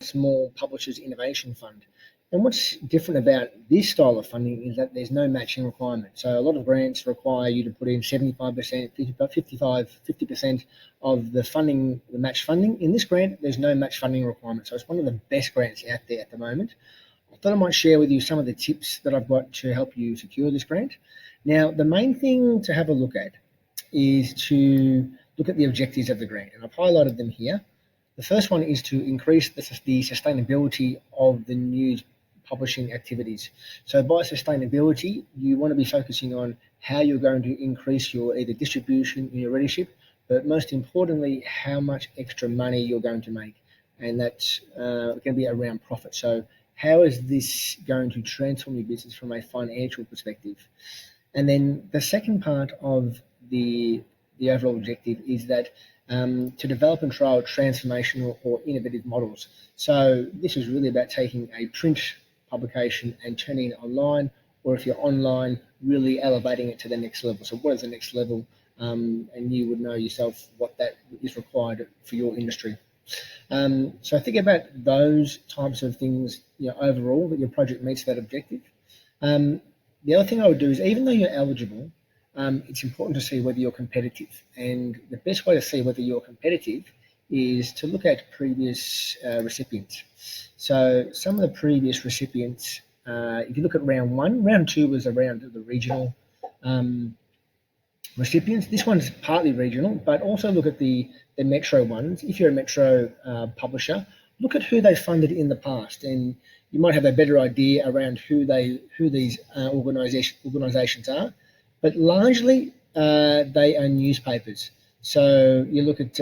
Small Publishers Innovation Fund. And what's different about this style of funding is that there's no matching requirement. So a lot of grants require you to put in 75%, 50% of the funding, the match funding. In this grant, there's no match funding requirement. So it's one of the best grants out there at the moment. I thought I might share with you some of the tips that I've got to help you secure this grant. Now, the main thing to have a look at is to look at the objectives of the grant, and I've highlighted them here. The first one is to increase the sustainability of the news publishing activities. So by sustainability, you want to be focusing on how you're going to increase your either distribution, your readership, but most importantly, how much extra money you're going to make. And that's going to be around profit. So how is this going to transform your business from a financial perspective? And then the second part of the overall objective is that to develop and trial transformational or innovative models. So this is really about taking a print publication and turning it online, or if you're online, really elevating it to the next level. So what is the next level? And you would know yourself what that is required for your industry. So think about those types of things, overall, that your project meets that objective. The other thing I would do is, even though you're eligible, it's important to see whether you're competitive. And the best way to see whether you're competitive is to look at previous recipients. So some of the previous recipients, if you look at round one, round two was around the regional recipients. This one's partly regional, but also look at the metro ones. If you're a metro publisher, look at who they funded in the past, and you might have a better idea around who these organisations are. But largely, they are newspapers. So you look at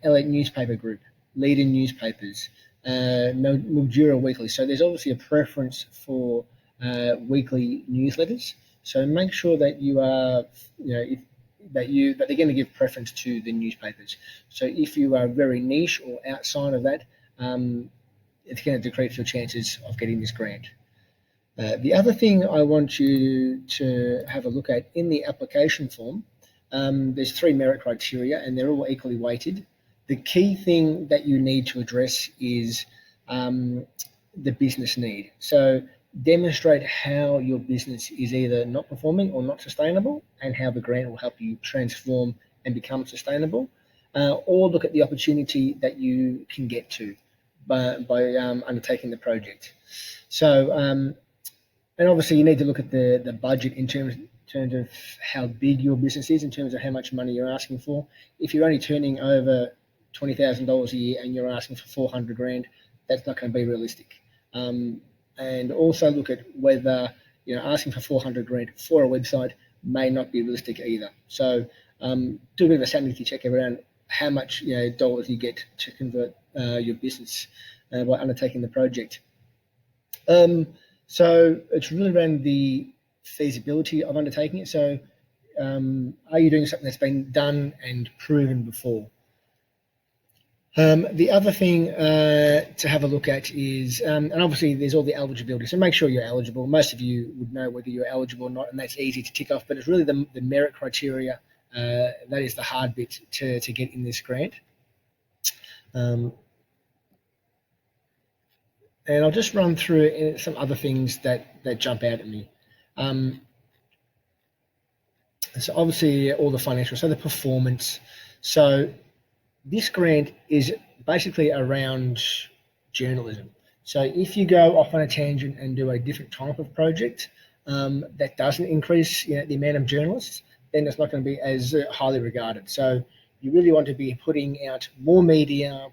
Elliott Newspaper Group, Leader Newspapers, Mildura Weekly. So there's obviously a preference for weekly newsletters. So make sure that you are, that they're going to give preference to the newspapers. So if you are very niche or outside of that, it's going to decrease your chances of getting this grant. The other thing I want you to have a look at in the application form, there's 3 merit criteria and they're all equally weighted. The key thing that you need to address is the business need. So demonstrate how your business is either not performing or not sustainable, and how the grant will help you transform and become sustainable, or look at the opportunity that you can get to by undertaking the project. So, and obviously you need to look at the budget in terms of how big your business is, in terms of how much money you're asking for. If you're only turning over $20,000 a year and you're asking for 400 grand, that's not going to be realistic. And also look at whether, asking for 400 grand for a website may not be realistic either. So do a bit of a sanity check around how much dollars you get to convert your business by undertaking the project. So it's really around the feasibility of undertaking it. So are you doing something that's been done and proven before? The other thing to have a look at is, and obviously there's all the eligibility, so make sure you're eligible. Most of you would know whether you're eligible or not, and that's easy to tick off, but it's really the merit criteria that is the hard bit to get in this grant. And I'll just run through some other things that jump out at me. So obviously all the financial, so the performance. So this grant is basically around journalism. So if you go off on a tangent and do a different type of project that doesn't increase the amount of journalists, then it's not going to be as highly regarded. So you really want to be putting out more media,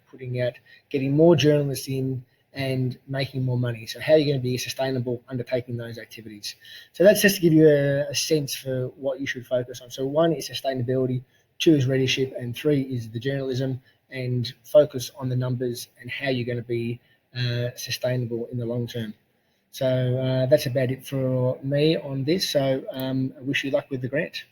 getting more journalists in, and making more money. So how are you going to be sustainable undertaking those activities? So that's just to give you a sense for what you should focus on. So 1 is sustainability, 2 is readership, and 3 is the journalism, and focus on the numbers and how you're going to be sustainable in the long term. So that's about it for me on this. So I wish you luck with the grant.